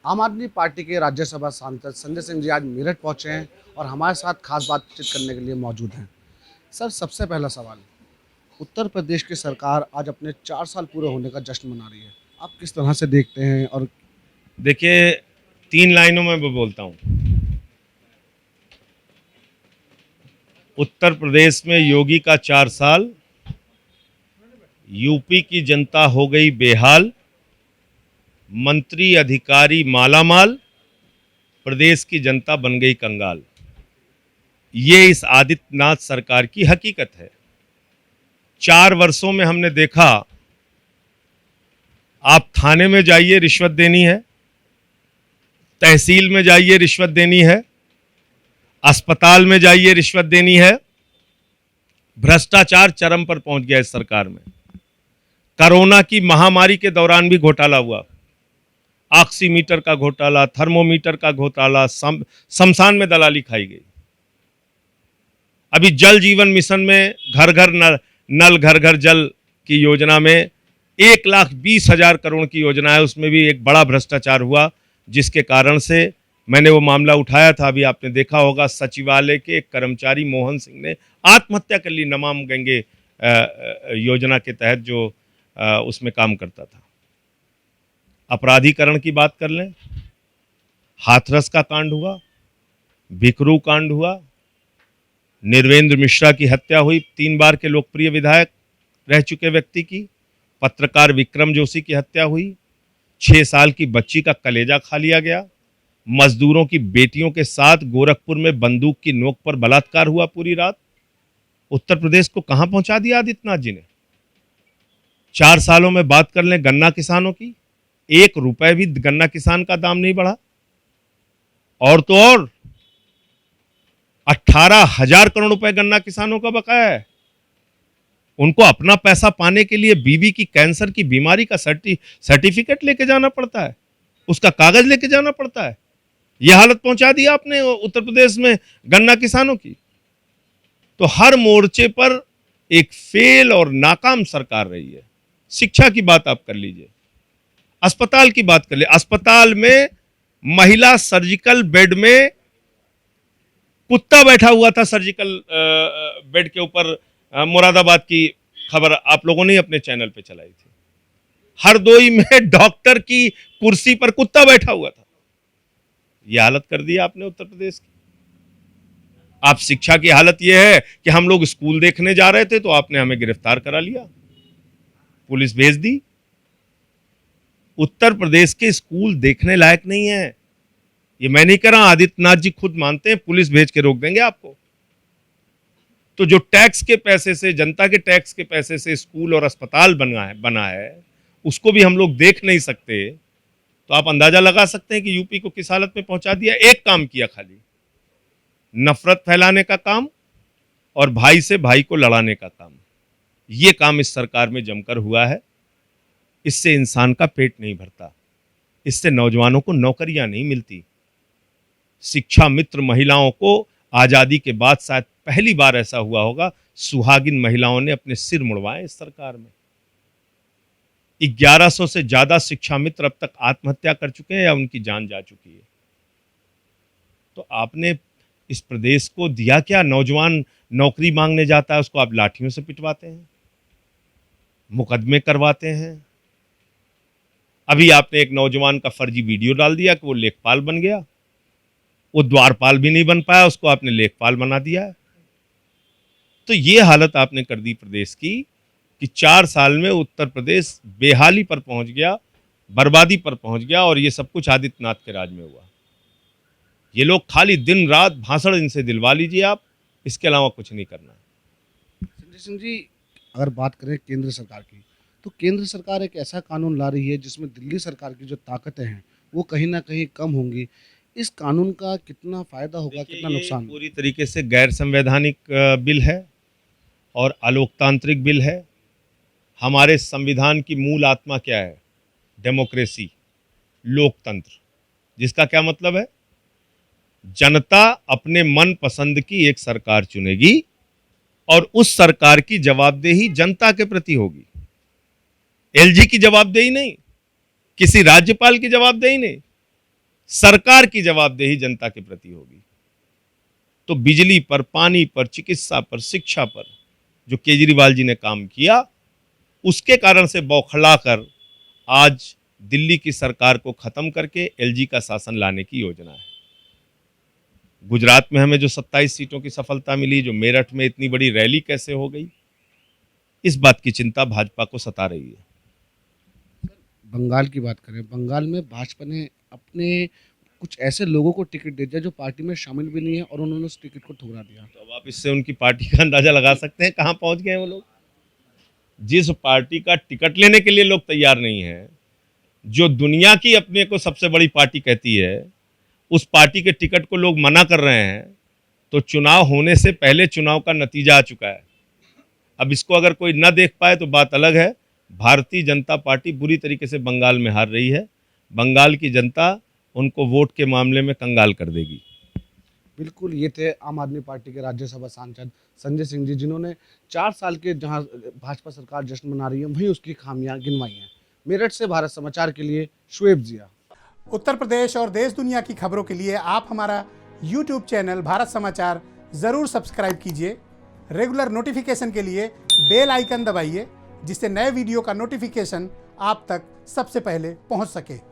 आम आदमी पार्टी के राज्यसभा सांसद संजय सिंह जी आज मेरठ पहुंचे हैं और हमारे साथ खास बातचीत करने के लिए मौजूद हैं। सर, सबसे पहला सवाल, उत्तर प्रदेश की सरकार आज अपने 4 साल पूरे होने का जश्न मना रही है। आप किस तरह से देखते हैं? और देखिए, 3 लाइनों में मैं बोलता हूँ। उत्तर प्रदेश में योगी का 4 साल, यूपी की जनता हो गई बेहाल, मंत्री अधिकारी मालामाल, प्रदेश की जनता बन गई कंगाल। ये इस आदित्यनाथ सरकार की हकीकत है। 4 वर्षों में हमने देखा, आप थाने में जाइए रिश्वत देनी है, तहसील में जाइए रिश्वत देनी है, अस्पताल में जाइए रिश्वत देनी है। भ्रष्टाचार चरम पर पहुंच गया इस सरकार में। कोरोना की महामारी के दौरान भी घोटाला हुआ, ऑक्सीमीटर का घोटाला, थर्मोमीटर का घोटाला, शमशान में दलाली खाई गई। अभी जल जीवन मिशन में घर घर नल घर घर जल की योजना में 1,20,000 करोड़ की योजना है, उसमें भी एक बड़ा भ्रष्टाचार हुआ, जिसके कारण से मैंने वो मामला उठाया था। अभी आपने देखा होगा, सचिवालय के एक कर्मचारी मोहन सिंह ने आत्महत्या कर ली, नमाम गंगे योजना के तहत जो उसमें काम करता था। अपराधीकरण की बात कर लें, हाथरस का कांड हुआ, बिकरू कांड हुआ, निर्वेंद्र मिश्रा की हत्या हुई, 3 बार के लोकप्रिय विधायक रह चुके व्यक्ति की, पत्रकार विक्रम जोशी की हत्या हुई, 6 साल की बच्ची का कलेजा खा लिया गया, मजदूरों की बेटियों के साथ गोरखपुर में बंदूक की नोक पर बलात्कार हुआ पूरी रात। उत्तर प्रदेश को कहां पहुंचा दिया आदित्यनाथ जी ने। 4 सालों में बात कर लें गन्ना किसानों की, 1 रुपए भी गन्ना किसान का दाम नहीं बढ़ा। और तो और 18,000 करोड़ रुपए गन्ना किसानों का बकाया है। उनको अपना पैसा पाने के लिए बीवी की कैंसर की बीमारी का सर्टिफिकेट लेके जाना पड़ता है, उसका कागज लेके जाना पड़ता है। यह हालत पहुंचा दी आपने उत्तर प्रदेश में गन्ना किसानों की। तो हर मोर्चे पर एक फेल और नाकाम सरकार रही है। शिक्षा की बात आप कर लीजिए, अस्पताल की बात कर ले, अस्पताल में महिला सर्जिकल बेड में कुत्ता बैठा हुआ था, सर्जिकल बेड के ऊपर। मुरादाबाद की खबर आप लोगों ने अपने चैनल पे चलाई थी। हरदोई में डॉक्टर की कुर्सी पर कुत्ता बैठा हुआ था। यह हालत कर दी आपने उत्तर प्रदेश की। आप शिक्षा की हालत यह है कि हम लोग स्कूल देखने जा रहे थे तो आपने हमें गिरफ्तार करा लिया, पुलिस भेज दी। उत्तर प्रदेश के स्कूल देखने लायक नहीं है। ये मैं नहीं कह रहा, आदित्यनाथ जी खुद मानते हैं, पुलिस भेज के रोक देंगे आपको। तो जो टैक्स के पैसे से, जनता के टैक्स के पैसे से स्कूल और अस्पताल बना है, उसको भी हम लोग देख नहीं सकते। तो आप अंदाजा लगा सकते हैं कि यूपी को किस हालत में पहुंचा दिया। एक काम किया, खाली नफरत फैलाने का काम और भाई से भाई को लड़ाने का काम। यह काम इस सरकार में जमकर हुआ है। इससे इंसान का पेट नहीं भरता, इससे नौजवानों को नौकरियां नहीं मिलती। शिक्षा मित्र महिलाओं को आजादी के बाद शायद पहली बार ऐसा हुआ होगा, सुहागिन महिलाओं ने अपने सिर मुड़वाए इस सरकार में। 1100 से ज्यादा शिक्षा मित्र अब तक आत्महत्या कर चुके हैं या उनकी जान जा चुकी है। तो आपने इस प्रदेश को दिया क्या? नौजवान नौकरी मांगने जाता है, उसको आप लाठियों से पिटवाते हैं, मुकदमे करवाते हैं। अभी आपने एक नौजवान का फर्जी वीडियो डाल दिया कि वो लेखपाल बन गया, वो द्वारपाल भी नहीं बन पाया, उसको आपने लेखपाल बना दिया है। तो ये हालत आपने कर दी प्रदेश की कि 4 साल में उत्तर प्रदेश बेहाली पर पहुंच गया, बर्बादी पर पहुंच गया। और ये सब कुछ आदित्यनाथ के राज में हुआ। ये लोग खाली दिन रात भाषण इनसे दिलवा लीजिए आप, इसके अलावा कुछ नहीं करना। संजय सिंह जी, अगर बात करें केंद्र सरकार की, तो केंद्र सरकार एक ऐसा कानून ला रही है जिसमें दिल्ली सरकार की जो ताकतें हैं वो कहीं ना कहीं कम होंगी। इस कानून का कितना फायदा होगा, देखिए, कितना ये नुकसान? पूरी तरीके से गैर संवैधानिक बिल है और अलोकतांत्रिक बिल है। हमारे संविधान की मूल आत्मा क्या है? डेमोक्रेसी, लोकतंत्र, जिसका क्या मतलब है? जनता अपने मन पसंद की एक सरकार चुनेगी और उस सरकार की जवाबदेही जनता के प्रति होगी। एलजी की जवाबदेही नहीं, किसी राज्यपाल की जवाबदेही नहीं, सरकार की जवाबदेही जनता के प्रति होगी। तो बिजली पर, पानी पर, चिकित्सा पर, शिक्षा पर जो केजरीवाल जी ने काम किया, उसके कारण से बौखला कर आज दिल्ली की सरकार को खत्म करके एलजी का शासन लाने की योजना है। गुजरात में हमें जो 27 सीटों की सफलता मिली, जो मेरठ में इतनी बड़ी रैली कैसे हो गई, इस बात की चिंता भाजपा को सता रही है। बंगाल की बात करें, बंगाल में भाजपा ने अपने कुछ ऐसे लोगों को टिकट दे दिया जो पार्टी में शामिल भी नहीं है और उन्होंने उस टिकट को ठुकरा दिया। तो अब आप इससे उनकी पार्टी का अंदाजा लगा सकते हैं कहां पहुंच गए हैं वो लोग। जिस पार्टी का टिकट लेने के लिए लोग तैयार नहीं है, जो दुनिया की अपने को सबसे बड़ी पार्टी कहती है, उस पार्टी के टिकट को लोग मना कर रहे हैं, तो चुनाव होने से पहले चुनाव का नतीजा आ चुका है। अब इसको अगर कोई न देख पाए तो बात अलग है। भारतीय जनता पार्टी बुरी तरीके से बंगाल में हार रही है। बंगाल की जनता उनको वोट के मामले में कंगाल कर देगी। बिल्कुल, ये थे आम आदमी पार्टी के राज्यसभा सांसद संजय सिंह जी, जिन्होंने 4 साल के जहां भाजपा सरकार जश्न मना रही है, वहीं उसकी खामियां गिनवाई हैं। मेरठ से भारत समाचार के लिए शुएब जिया। उत्तर प्रदेश और देश दुनिया की खबरों के लिए आप हमारा YouTube चैनल भारत समाचार ज़रूर सब्सक्राइब कीजिए। रेगुलर नोटिफिकेशन के लिए बेल आइकन दबाइए, जिससे नए वीडियो का नोटिफिकेशन आप तक सबसे पहले पहुंच सके।